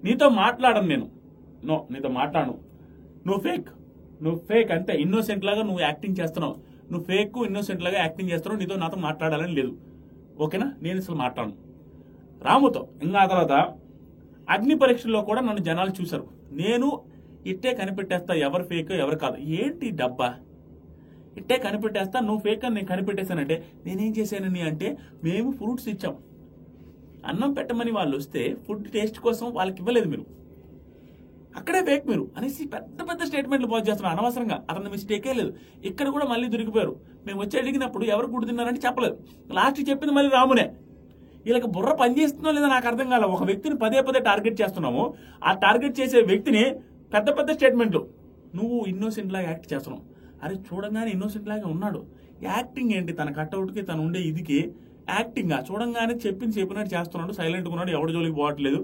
నీతో మాట్లాడను నేను, నీతో మాట్లాడను, నువ్వు ఫేక్ అంతే, ఇన్నోసెంట్ లాగా నువ్వు యాక్టింగ్ చేస్తున్నావు, నువ్వు ఫేక్ ఇన్నోసెంట్ లాగా యాక్టింగ్ చేస్తున్నావు, నాతో మాట్లాడాలని లేదు, ఓకేనా, నేను అసలు మాట్లాడను రాముతో. ఇంకా ఆ తర్వాత అగ్ని పరీక్షల్లో కూడా నన్ను జనాలు చూశారు, నేను ఇట్టే కనిపెట్టేస్తా ఎవరు ఫేక్ ఎవరు కాదు. ఏంటి డబ్బా, ఇట్టే కనిపెట్టేస్తా, నువ్వు ఫేక్ అని నేను కనిపెట్టేశానంటే నేనేం చేశానని అంటే మేము ఫ్రూట్స్ ఇచ్చాం, అన్నం పెట్టమని వాళ్ళు వస్తే ఫుడ్ టేస్ట్ కోసం వాళ్ళకి ఇవ్వలేదు, మీరు అక్కడే ఫేక్ మీరు అనేసి పెద్ద పెద్ద స్టేట్మెంట్లు పాస్ చేస్తున్నారు అనవసరంగా. అతను మిస్టేకే లేదు. ఇక్కడ కూడా మళ్ళీ దొరికిపోయారు. మేము వచ్చి అడిగినప్పుడు ఎవరు గుడి తిన్నారంటే చెప్పలేదు, లాస్ట్ చెప్పింది మళ్ళీ రామునే. వీళ్ళకి బుర్ర పనిచేస్తుందో లేదో నాకు అర్థం కాలేదు. ఒక వ్యక్తిని పదే టార్గెట్ చేస్తున్నాము, ఆ టార్గెట్ చేసే వ్యక్తిని పెద్ద స్టేట్మెంట్లు, నువ్వు ఇన్నోసెంట్ లాగా యాక్ట్ చేస్తున్నావు. అరే చూడంగానే ఇన్నోసెంట్ లాగా ఉన్నాడు, యాక్టింగ్ ఏంటి, తన కట్అవుట్కి తను ఉండే ఇదికి యాక్టింగ్ చూడంగానే చెప్పినట్టు చేస్తున్నాడు, సైలెంట్గా ఉన్నాడు, ఎవరి జోలికి పోవట్లేదు.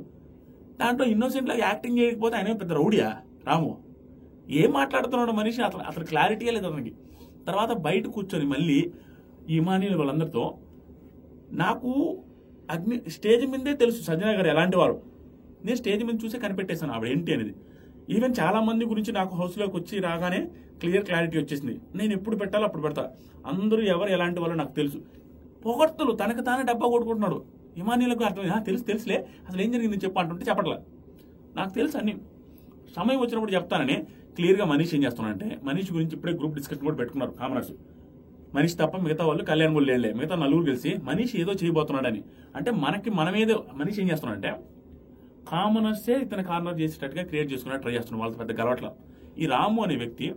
దాంట్లో ఇన్నోసెంట్ లాగా యాక్టింగ్ చేయకపోతే ఆయన పెద్ద రౌడియా రాము, ఏం మాట్లాడుతున్నాడు మనిషి, అతను క్లారిటీయే లేదు అతనికి. తర్వాత బయట కూర్చొని మళ్ళీ ఇమానీయులు వాళ్ళందరితో నాకు స్టేజ్ మీదే తెలుసు సంజన గారు ఎలాంటి వారు, నేను స్టేజ్ మీద చూసే కనిపెట్టేశాను ఆవిడ ఏంటి అనేది. ఈవెన్ చాలా మంది గురించి నాకు హౌస్లోకి వచ్చి రాగానే క్లారిటీ వచ్చేసింది, నేను ఎప్పుడు పెట్టాలో అప్పుడు పెడతా, అందరూ ఎవరు ఎలాంటి వాళ్ళు నాకు తెలుసు. పొగడ్తలు తనకు తానే డబ్బా కొట్టుకుంటున్నాడు. ఇమానీయులకు అర్థం తెలుసులే అసలు ఏం జరిగింది చెప్పు అంటుంటే చెప్పట్లే, నాకు తెలుసు అన్ని, సమయం వచ్చినప్పుడు చెప్తానని క్లియర్గా మనీష్ ఏం చేస్తున్నాడంటే, మనీష్ గురించి ఇప్పుడే గ్రూప్ డిస్కషన్ కూడా పెట్టుకున్నారు కామనర్స్. మనీష్ తప్ప మిగతా వాళ్ళు కళ్యాణ్ కూడా లేలే, మిగతా నలుగురు కలిసి మనీష్ ఏదో చేయబోతున్నాడని. అంటే మనమేదో మనీష్ ఏం చేస్తున్నాడంటే కామనర్సే ఇతను కార్నర్ చేసేటట్టుగా క్రియేట్ చేసుకున్నట్టు ట్రై చేస్తున్నాడు, వాళ్ళతో పెద్ద గలవట్ల. ఈ రాము అనే వ్యక్తి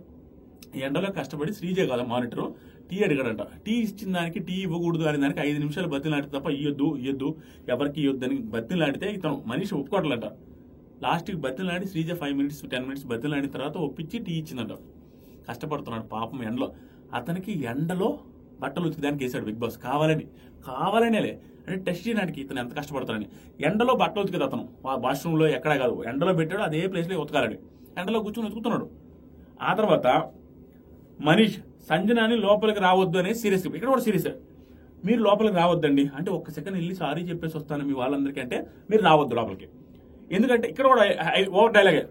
ఎండలో కష్టపడి శ్రీజ కాదు మానిటర్ టీ అడిగాడంట, టీ ఇచ్చిన దానికి టీ ఇవ్వకూడదు అనే దానికి 5 నిమిషాలు బతిలాడితే తప్ప ఇయ్యొద్దు ఎవరికి ఇవ్వద్దని బతిలాడితే ఇతను మనిషి ఒప్పుకోవట్లంట. లాస్ట్కి బతిలాడి శ్రీజ 5 మినిట్స్ 10 మినిట్స్ బతిలాడిన తర్వాత ఒప్పించి టీ ఇచ్చిందంట. కష్టపడుతున్నాడు పాపం ఎండలో, అతనికి ఎండలో బట్టలు ఉతికడానికి వేసాడు బిగ్ బాస్ కావాలనేలే అంటే టెస్ట్ చేయడానికి ఇతను ఎంత కష్టపడతాడని. ఎండలో బట్టలు ఉతికేది అతను, వాష్రూమ్లో ఎక్కడా కాదు, ఎండలో పెట్టాడు, అదే ప్లేస్లో ఉతకాలని ఎండలో కూర్చొని ఉతుకుతున్నాడు. ఆ తర్వాత మనీష్ సంజనాని లోపలికి రావద్దు అనేది సీరియస్, ఇక్కడ కూడా సీరియస్, మీరు లోపలికి రావద్దండి అంటే ఒక్క సెకండ్ వెళ్ళి సారీ చెప్పేసి వస్తాను మీ వాళ్ళందరికీ అంటే మీరు రావద్దు లోపలికి. ఎందుకంటే ఇక్కడ కూడా ఓవర్ డైలాగే,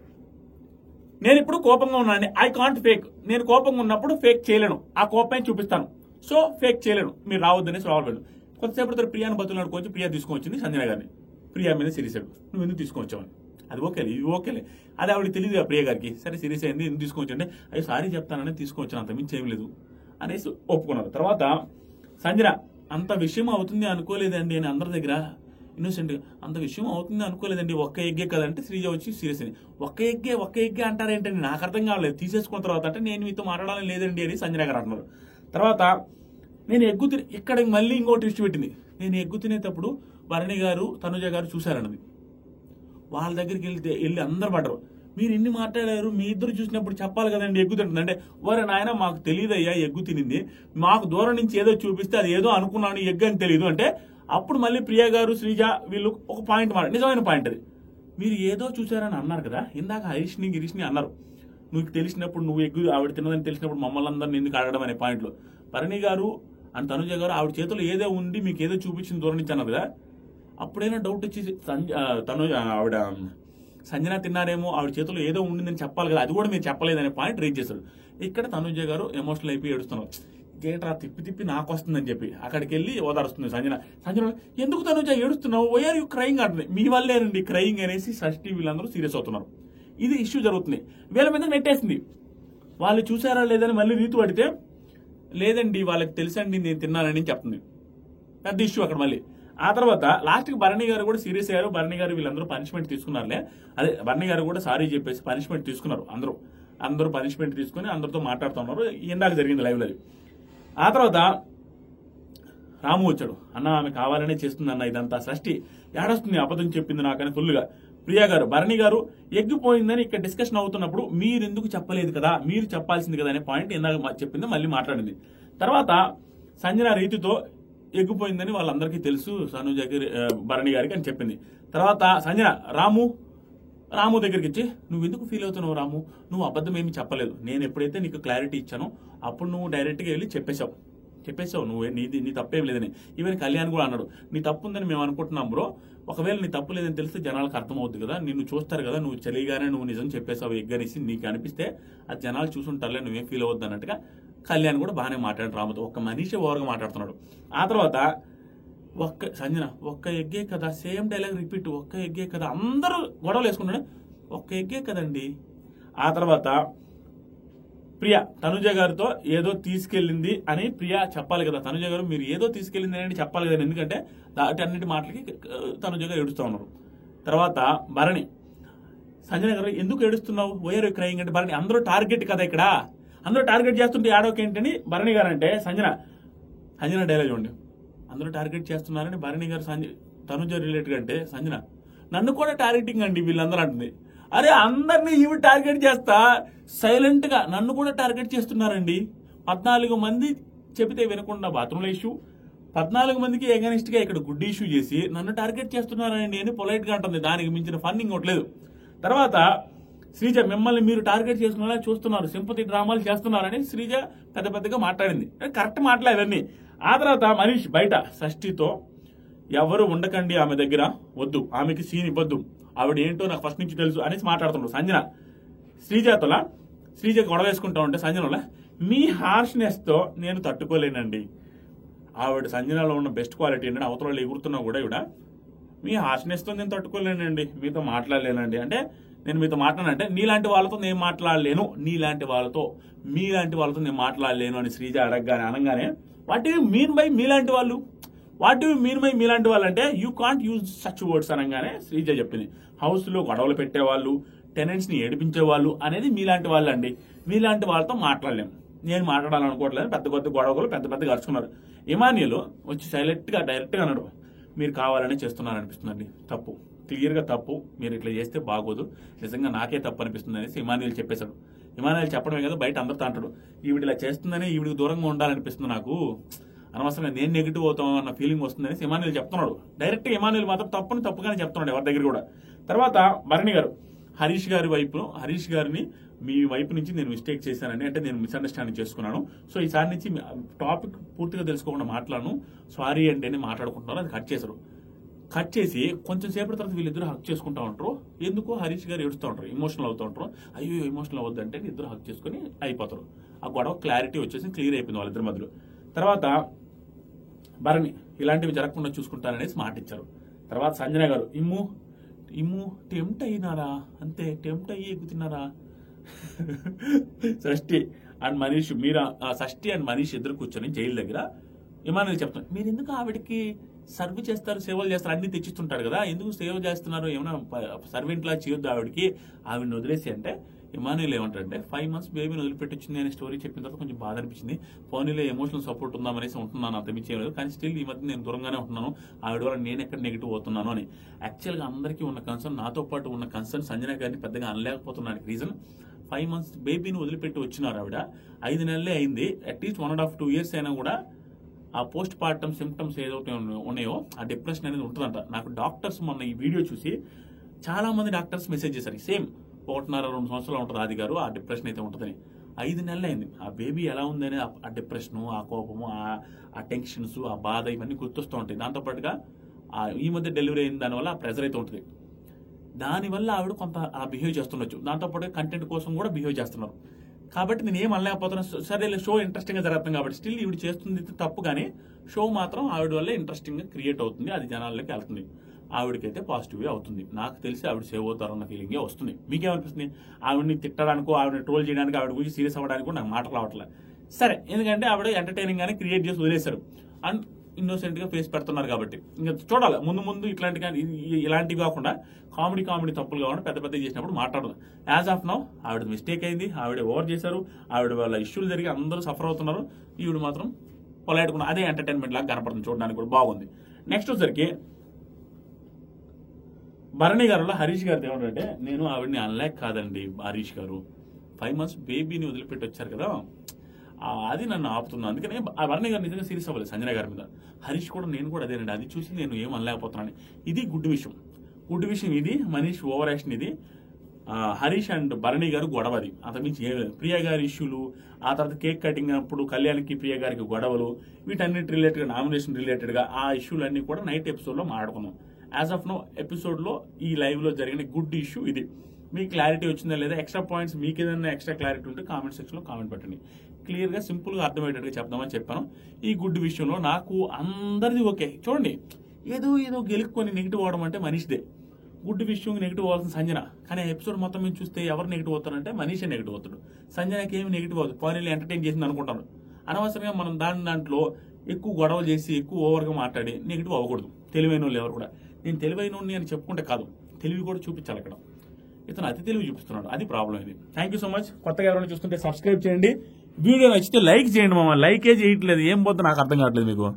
నేను ఇప్పుడు కోపంగా ఉన్నాను, ఐ కాంట్ ఫేక్, నేను కోపంగా ఉన్నప్పుడు ఫేక్ చేయలేను, ఆ కోపం చూపిస్తాను, సో ఫేక్ చేయలేను, మీరు రావద్దు అనేసి రావాలి. కొంతసేపు ప్రియాని బతులు కొంచెం ప్రియా తీసుకొచ్చింది సంజన గారిని, ప్రియా మీద సీరియస్ అయ్యాడు, నువ్వు ఎందుకు తీసుకొచ్చావని. అది ఓకేలే ఇది ఓకేలే, అది ఆవిడ తెలియదు ప్రియ గారికి, సరే సీరియస్ అయింది ఎందుకు తీసుకొచ్చండి, అయ్యో సారీ చెప్తానని తీసుకొచ్చాను, అంత మించి ఏం లేదు అనేసి ఒప్పుకున్నారు. తర్వాత సంజన అంత విషయం అవుతుంది అనుకోలేదండి అని అందరి దగ్గర ఇన్నోసెంట్, అంత విషయం అవుతుంది అనుకోలేదండి, ఒక్క ఎగ్గే కదంటే శ్రీజ వచ్చి సీరియస్ అయింది. ఒక్క ఎగ్గే అంటారేంటండి, నాకు అర్థం కావలేదు, తీసేసుకున్న తర్వాత అంటే నేను మీతో మాట్లాడాలని లేదండి అని సంజన గారు అంటున్నారు. తర్వాత నేను ఎగ్గు తిని ఇక్కడ మళ్ళీ ఇంకో ట్విస్ట్ పెట్టింది, నేను ఎగ్గు తినేటప్పుడు భరణి గారు తనుజ గారు చూశారన్నది, వాళ్ళ దగ్గరికి వెళ్ళి అందరు పడ్డరు, మీరు ఇన్ని మాట్లాడారు, మీ ఇద్దరు చూసినప్పుడు చెప్పాలి కదండి ఎగ్గు తింటుంది అంటే, వరే నాయన మాకు తెలియదయ్యా ఎగ్గు తినింది, మాకు దూరం నుంచి ఏదో చూపిస్తే అది ఏదో అనుకున్నాను ఎగ్గు అని తెలియదు అంటే, అప్పుడు మళ్ళీ ప్రియా గారు శ్రీజ వీళ్ళు ఒక పాయింట్ నిజమైన పాయింట్ అది, మీరు ఏదో చూసారని అన్నారు కదా ఇందాక హరీష్ని గిరీష్ని అన్నారు, నువ్వు తెలిసినప్పుడు నువ్వు ఎగ్గు ఆవిడ తిన్నదని తెలిసినప్పుడు మమ్మల్ని అందరిని ఎందుకు అడగడం అనే పాయింట్లో భరణి గారు అండ్ తనుజ గారు ఆవిడ చేతిలో ఏదో ఉండి మీకు ఏదో చూపించిన దూరం నుంచి అన్నారు కదా, అప్పుడైనా డౌట్ వచ్చి ఆవిడ సంజన తిన్నారేమో, ఆవిడ చేతిలో ఏదో ఉండిందని చెప్పాలి కదా, అది కూడా మీరు చెప్పలేదనే పాయింట్ రేజ్ చేశారు. ఇక్కడ తనుజ గారు ఎమోషనల్ అయిపోయి ఏడుస్తున్నారు. గేట్రా తిప్పి తిప్పి నాకు వస్తుందని చెప్పి అక్కడికి వెళ్ళి ఓదారుస్తుంది సంజన. సంజన ఎందుకు తనుజ ఏడుస్తున్నావు, వై ఆర్ యూ క్రయింగ్ అంటుంది. మీ వల్లేనండి క్రయింగ్ అనేసి షష్ఠి వీళ్ళందరూ సీరియస్ అవుతున్నారు. ఇది ఇష్యూ జరుగుతుంది, వీళ్ళ మీద నెట్టేసింది. వాళ్ళు చూసారా లేదని మళ్ళీ రీతు పడితే లేదండి వాళ్ళకి తెలుసండి నేను తిన్నానని చెప్తుంది. పెద్ద ఇష్యూ అక్కడ మళ్ళీ. ఆ తర్వాత లాస్ట్కి భరణి గారు కూడా సీరియస్ అయ్యారు. భరణి గారు వీళ్ళందరూ పనిష్మెంట్ తీసుకున్నారులే, అదే భరణి గారు కూడా సారీ చెప్పేసి పనిష్మెంట్ తీసుకున్నారు. అందరూ పనిష్మెంట్ తీసుకుని అందరితో మాట్లాడుతున్నారు. ఇందాక జరిగింది లైవ్ లో. ఆ తర్వాత రాము వచ్చాడు. అన్న ఆమె కావాలనే చేస్తుంది అన్న ఇదంతా, షష్ఠి ఏడొస్తుంది అబద్ధం చెప్పింది నాకని ఫుల్గా. ప్రియా గారు భరణి గారు ఎగ్గిపోయిందని ఇక్కడ డిస్కషన్ అవుతున్నప్పుడు మీరు ఎందుకు చెప్పలేదు కదా, మీరు చెప్పాల్సింది కదా అనే పాయింట్ ఇందాక చెప్పింది మళ్ళీ మాట్లాడింది. తర్వాత సంజన రీతితో ఎగ్గిపోయిందని వాళ్ళందరికీ తెలుసు సనుజకి భరణి గారికి అని చెప్పింది. తర్వాత సంజన రాము దగ్గరికి ఇచ్చి నువ్వు ఎందుకు ఫీల్ అవుతున్నావు రాము, నువ్వు అబద్ధం ఏమి చెప్పలేదు, నేను ఎప్పుడైతే నీకు క్లారిటీ ఇచ్చానో అప్పుడు నువ్వు డైరెక్ట్గా వెళ్ళి చెప్పేశావు నువ్వే నీ తప్పేం లేదని. ఈవెన్ కళ్యాణ్ కూడా అన్నాడు నీ తప్పు ఉందని మేము అనుకుంటున్నాం బ్రో, ఒకవేళ నీ తప్పు లేదని తెలిస్తే జనాలకు అర్థమవుతుంది కదా, నిన్ను చూస్తారు కదా, నువ్వు చలిగానే నువ్వు నిజం చెప్పేసావు ఎగ్గనేసి నీకు అనిపిస్తే అది జనాలు చూసుంటారులే, నువ్వేం ఫీల్ అవ్వద్దు అన్నట్టుగా కళ్యాణ్ కూడా బాగానే మాట్లాడు రాముతో. ఒక్క మనిషి ఓవర్గా మాట్లాడుతున్నాడు. ఆ తర్వాత సంజన ఒక్క ఎగ్గే కదా, సేమ్ డైలాగ్ రిపీట్, ఒక్క ఎగ్గే కదా, అందరూ గొడవలు వేసుకుంటాడు, ఒక్క ఎగ్గే కదండి. ఆ తర్వాత ప్రియా తనుజ గారితో ఏదో తీసుకెళ్ళింది అని ప్రియా చెప్పాలి కదా, తనుజ గారు మీరు ఏదో తీసుకెళ్ళింది అని చెప్పాలి కదా, ఎందుకంటే అన్నిటి మాటలకి తనుజ గారు ఏడుస్తూ ఉన్నారు. తర్వాత భరణి సంజన గారు ఎందుకు ఏడుస్తున్నావు, వైఆర్ క్రయింగ్ అంటే భరణి అందరూ టార్గెట్ కదా ఇక్కడ, అందరూ టార్గెట్ చేస్తుంటే ఏడోకేంటని భరణి గారు అంటే సంజన డైలాగ్ చూడండి, అందరూ టార్గెట్ చేస్తున్నారని భరణి గారు తనుజ రిలేటెడ్ అంటే సంజన నన్ను కూడా టార్గెటింగ్ అండి వీళ్ళందరూ అంటుంది. అరే అందరినీ ఇవి టార్గెట్ చేస్తా సైలెంట్ గా నన్ను కూడా టార్గెట్ చేస్తున్నారండి. 14 మంది చెబితే వినకుండా బాత్రూంలో ఇష్యూ, 14 మందికి ఎగనిస్ట్ గా ఇక్కడ గుడ్ ఇష్యూ చేసి నన్ను టార్గెట్ చేస్తున్నారండి అని పొలైట్ గా అంటుంది. దానికి మించిన ఫన్ ఇంకోట్లేదు. తర్వాత శ్రీజ మిమ్మల్ని మీరు టార్గెట్ చేసుకునేలా చూస్తున్నారు, సింపతి డ్రామాలు చేస్తున్నారని శ్రీజ పెద్దగా మాట్లాడింది. కరెక్ట్ మాట్లాడేవన్నీ. ఆ తర్వాత మనీష్ బయట షష్ఠితో ఎవరు ఉండకండి ఆమె దగ్గర, వద్దు ఆమెకి సీన్ ఇవ్వద్దు, ఆవిడ ఏంటో నాకు ఫస్ట్ నుంచి తెలుసు అనేసి మాట్లాడుతున్నాడు. సంజన శ్రీజ గొడవ వేసుకుంటా ఉంటే సంజనలో మీ హార్ష్నెస్ తో నేను తట్టుకోలేనండి, ఆవిడ సంజనలో ఉన్న బెస్ట్ క్వాలిటీ ఏంటంటే అవతల వాళ్ళు ఎగురుతున్నా కూడా ఇవిడ మీ హార్ష్నెస్ తో నేను తట్టుకోలేనండి, మీతో మాట్లాడలేనండి, అంటే నేను మీతో మాట్లాడానంటే నీలాంటి వాళ్ళతో నేను మాట్లాడలేను, మీలాంటి వాళ్ళతో నేను మాట్లాడలేను అని శ్రీజ అనగానే వాట్ యూ మీన్ బై మీలాంటి వాళ్ళు, అంటే you can't use such words అనగానే శ్రీజ చెప్పింది హౌస్ లో గొడవలు పెట్టేవాళ్ళు, టెనెంట్స్ ని ఏడిపించేవాళ్ళు అనేది మీలాంటి వాళ్ళు అండి, మీలాంటి వాళ్ళతో మాట్లాడలేము, నేను మాట్లాడాలనుకోవట్లేదు. పెద్ద గొడవలు పెద్ద గడుచుకున్నారు. ఇమానియల్ వచ్చి సైలెంట్ గా డైరెక్ట్ గా అన్నాడు మీరు కావాలనే చేస్తున్నారు అనిపిస్తుందండి, తప్పు, క్లియర్ గా తప్పు, మీరు ఇట్లా చేస్తే బాగోదు, నిజంగా నాకే తప్పు అనిపిస్తుంది అనేసి ఇమానియల్ చెప్పేశాడు. ఇమానియల్ చెప్పడమే కదా బయట అందరితో అంటాడు ఈవిడ ఇలా చేస్తుందని ఈవిడికి దూరంగా ఉండాలనిపిస్తుంది నాకు, అనవసరంగా నేను నెగిటివ్ అవుతాం అన్న ఫీలింగ్ వస్తుందని ఇమానియల్ చెప్తున్నాడు. డైరెక్ట్ ఇమానియల్ మాత్రం తప్పుగానే చెప్తున్నాడు ఎవరి దగ్గర కూడా. తర్వాత భరణి గారు హరీష్ గారిని మీ వైపు నుంచి నేను మిస్టేక్ చేశానని, అంటే నేను మిస్అండర్స్టాండింగ్ చేసుకున్నాను, సో ఈసారి నుంచి టాపిక్ పూర్తిగా తెలుసుకోకుండా మాట్లాడను, సారీ అంటే మాట్లాడుకుంటున్నారు. అది కట్ చేసి కొంచెం సేపటి తర్వాత వీళ్ళిద్దరు హక్ చేసుకుంటా ఉంటారు. ఎందుకు హరీష్ గారు ఏడుస్తూ ఉంటారు, ఎమోషనల్ అవుతూ ఉంటారు. అయ్యో ఎమోషనల్ అవ్వద్దంటే ఇద్దరు హక్ చేసుకుని అయిపోతారు. ఆ గొడవ క్లారిటీ వచ్చేసి క్లియర్ అయిపోయింది వాళ్ళిద్దరి మధ్యలో. తర్వాత భరణి ఇలాంటివి జరగకుండా చూసుకుంటారనేసి మాట ఇచ్చారు. తర్వాత సంజన గారు ఇమ్ము టెంప్ట్ అయినారా, అంతే టెంప్ట్ అయ్యి ఎక్కుతున్నారా. షష్ఠి అండ్ మనీష్ ఇద్దరు కూర్చొని జైలు దగ్గర ఇమానుయల్ చెప్తాను మీరు ఎందుకు ఆవిడకి సర్వ్ చేస్తారు, సేవలు చేస్తారు, అన్ని తెచ్చిస్తుంటారు కదా, ఎందుకు సేవ చేస్తున్నారు, ఏమైనా సర్వెంట్ లా చేయొద్దు ఆవిడని వదిలేసి అంటే ఇమానుయల్ ఏమంటారంటే 5 months బేబీని వదిలిపెట్టొచ్చింది అనే స్టోరీ చెప్పిన తర్వాత కొంచెం బాధ అనిపించింది, పోనీలో ఎమోషనల్ సపోర్ట్ ఉందామనేసి ఉంటున్నాను, అంత మించేయలేదు, కానీ స్టిల్ ఈ మధ్య నేను దూరంగానే ఉంటున్నాను, ఆవిడ వల్ల నేను ఎక్కడ నెగిటివ్ అవుతున్నాను అని. యాక్చువల్గా అందరికీ ఉన్న కన్సర్న్, నాతో పాటు ఉన్న కన్సర్న్ సంజన గారిని పెద్దగా అనలేకపోతున్నానికి రీజన్ 5 months బేబీని వదిలిపెట్టి వచ్చినారు ఆవిడ, 5 నెలలే అయింది, అట్లీస్ట్ 1.5-2 years అయినా కూడా ఆ పోస్ట్ పార్టమ్ సిమ్టమ్స్ ఏదైతే ఉన్నాయో ఆ డిప్రెషన్ అనేది ఉంటుందంట. నాకు డాక్టర్స్ మొన్న ఈ వీడియో చూసి చాలా మంది డాక్టర్స్ మెసేజ్ చేశారు, సేమ్ 1.5-2 సంవత్సరాలు ఉంటుంది అది గారు ఆ డిప్రెషన్ అయితే ఉంటుందని. 5 నెలలు అయింది, ఆ బేబీ ఎలా ఉందని ఆ డిప్రెషను, ఆ కోపము, ఆ టెన్షన్స్, ఆ బాధ ఇవన్నీ గుర్తొస్తూ ఉంటాయి. దాంతోపాటుగా ఈ మధ్య డెలివరీ అయిన దానివల్ల ఆ ప్రెజర్ అయితే ఉంటుంది. దానివల్ల ఆవిడ కొంత బిహేవ్ చేస్తుండొచ్చు. దాంతోపాటు కంటెంట్ కోసం కూడా బిహేవ్ చేస్తున్నారు. కాబట్టి నేను ఏం అనలేకపోతున్నాను. సరే షో ఇంట్రెస్టింగ్ గా జరుగుతుంది కాబట్టి స్టిల్ ఈవిడ చేస్తుంది తప్పు, కానీ షో మాత్రం ఆవిడ వల్ల ఇంట్రెస్టింగ్ గా క్రియేట్ అవుతుంది, అది జనాల్లోకి వెళ్తుంది. ఆవిడకైతే పాజిటివ్ అవుతుంది. నాకు తెలిసి ఆవిడ సేవ్ అవుతారన్న ఫీలింగే వస్తుంది. మీకేమనిపిస్తుంది? ఆవిడని తిట్టడానికో ఆవిడని ట్రోల్ చేయడానికి ఆవిడ గురించి సీరియస్ అవ్వడానికి నాకు మాటలు రావట్లేదు. సరే, ఎందుకంటే ఆవిడ ఎంటర్టైనింగ్ గానే క్రియేట్ చేసి వదిలేశారు అండ్ ఇన్నోసెంట్ గా ఫేస్ పెడుతున్నారు కాబట్టి ఇంకా చూడాలి ముందు ఇలాంటివి కాకుండా కామెడీ తప్పులు కాకుండా పెద్ద పెద్ద చేసినప్పుడు మాట్లాడదు. యాజ్ ఆఫ్ నౌ ఆవిడ మిస్టేక్ అయింది, ఆవిడ ఓవర్ చేశారు, ఆవిడ వల్ల ఇష్యూలు జరిగి అందరూ సఫర్ అవుతున్నారు. ఈవిడ మాత్రం పొలైట్ గా అదే ఎంటర్టైన్మెంట్ లాగా కనపడుతుంది, చూడడానికి కూడా బాగుంది. నెక్స్ట్ వచ్చరికి భరణి గారిలో హరీష్ గారు ఏమంటే, నేను ఆవిడని అనలేక కాదండి హరీష్ గారు, 5 months బేబీని వదిలిపెట్టి వచ్చారు కదా, అది నన్ను ఆపుతున్నాను. అందుకని ఆ భరణి గారు నిజంగా సీరియస్ అవ్వలేదు సంజన గారి మీద. హరీష్ కూడా నేను కూడా అదేనండి, అది చూసి నేను ఏం అనలేకపోతున్నాను. ఇది గుడ్ విషయం ఇది. మనీష్ ఓవర్ యాక్షన్ ఇది. హరీష్ అండ్ భరణి గారు గొడవది, అంతకుమించి ఏం లేదు. ప్రియ గారి ఇష్యూలు, ఆ తర్వాత కేక్ కటింగ్ అప్పుడు కళ్యాణ్కి ప్రియ గారికి గొడవలు, వీటన్నిటి రిలేటెడ్గా నామినేషన్ రిలేటెడ్గా ఆ ఇష్యూలన్నీ కూడా నైట్ ఎపిసోడ్లో మాట్లాడుకున్నాం. యాజ్ ఆఫ్ నో ఎపిసోడ్లో ఈ లైవ్లో జరిగిన గుడ్ ఇష్యూ ఇది. మీకు క్లారిటీ వచ్చిందా లేదా? ఎక్స్ట్రా పాయింట్స్ మీకు ఏదైనా ఎక్స్ట్రా క్లారిటీ ఉంటే కామెంట్ సెక్షన్లో కామెంట్ పెట్టండి. క్లియర్గా సింపుల్గా అర్థమయ్యేటట్టుగా చెప్దామని చెప్పాను. ఈ గుడ్ విషయంలో నాకు అందరిది ఓకే. చూడండి, ఏదో గెలుక్కొని నెగిటివ్ అవడం అంటే మనిషిదే. గుడ్ విషయం నెగిటివ్ అవ్వాల్సిన సంజన, కానీ ఎపిసోడ్ మొత్తం మేము చూస్తే ఎవరు నెగిటివ్ అవుతారంటే మనీషే నెగిటివ్ అవుతాడు. సంజనకి ఏమి నెగిటివ్ అవుతుంది, పోనీ ఎంటర్టైన్ చేసింది అనుకుంటాను. అనవసరంగా మనం దాంట్లో ఎక్కువ గొడవలు చేసి ఎక్కువ ఓవర్గా మాట్లాడి నెగిటివ్ అవ్వకూడదు. తెలివైన వాళ్ళు ఎవరు కూడా, నేను తెలివైన అని చెప్పుకుంటే కాదు, తెలివి కూడా చూపించాలి. ఇక్కడ ఇతను అతి తెలివి చూపిస్తున్నాడు, అది ప్రాబ్లం ఇది. Thank you so much. కొత్తగా ఎవరైనా చూస్తుంటే సబ్స్క్రైబ్ చేయండి. వీడియో నచ్చితే లైక్ చేయండి. మమ్మల్ని లైకే చేయట్లేదు, ఏం పోతే నాకు అర్థం కావట్లేదు మీకు.